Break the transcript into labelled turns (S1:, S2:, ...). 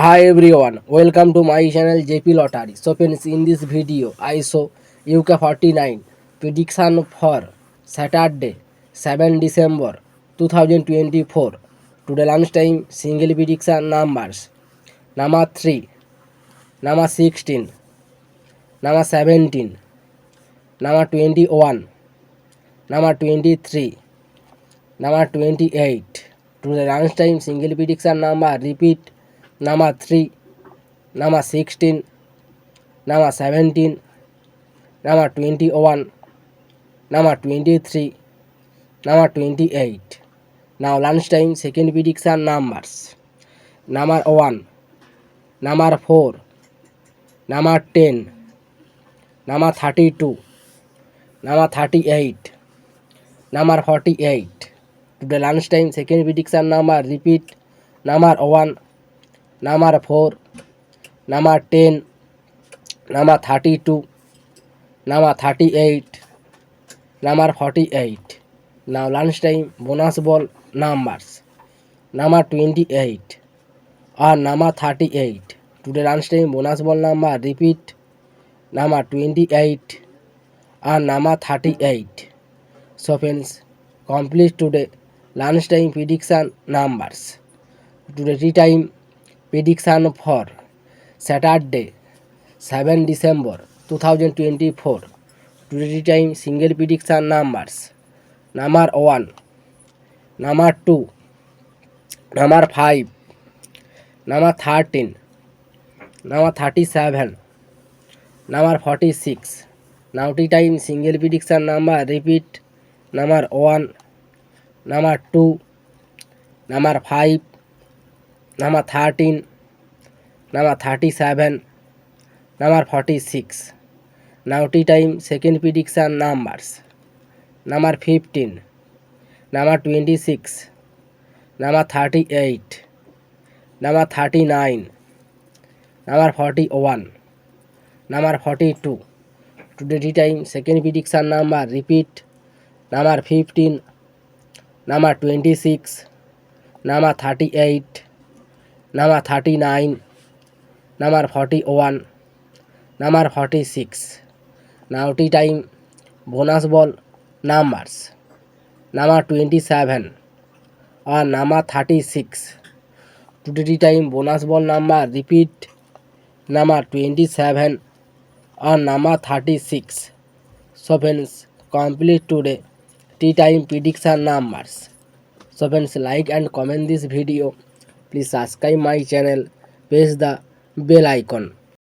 S1: Hi everyone, welcome to my channel JP Lottery. So friends, in this video I show UK49 prediction for Saturday 7 December 2024. Today lunchtime single prediction numbers number 3, number 16, number 17, number 21, number 23, number 28. Today lunchtime single prediction number repeat number 3, number 16, number 17, number 21, number 23, number 28. Now lunchtime second prediction numbers. Number 1, number 4, number 10, number 32, number 38, number 48. Today lunchtime second prediction number repeat number 1, number 4, number 10, number 32, number 38, number 48. Now lunchtime bonus ball numbers. Number 28 or number 38. Today lunchtime bonus ball number repeat number 28 or number 38. So friends, complete today lunchtime prediction numbers. Today tea time prediction for Saturday 7 December 2024. Today time single prediction numbers. Number 1, number 2, number 5, number 13, number 37, number 46. Now tea time single prediction number repeat number 1, number 2, number 5, number 13, number 37, number 46. Now tea time second prediction numbers. Number 15, number 26, number 38, number 39, number 41, number 42. Today tea time second prediction number repeat number 15, number 26, number 38, number 39, number 41, number 46. Now tea time bonus ball numbers. Number 27 or number 36. Today tea time bonus ball number repeat number 27 or number 36. So friends, complete today tea time prediction numbers. So friends, like and comment this video. Please subscribe my channel. Press the bell icon.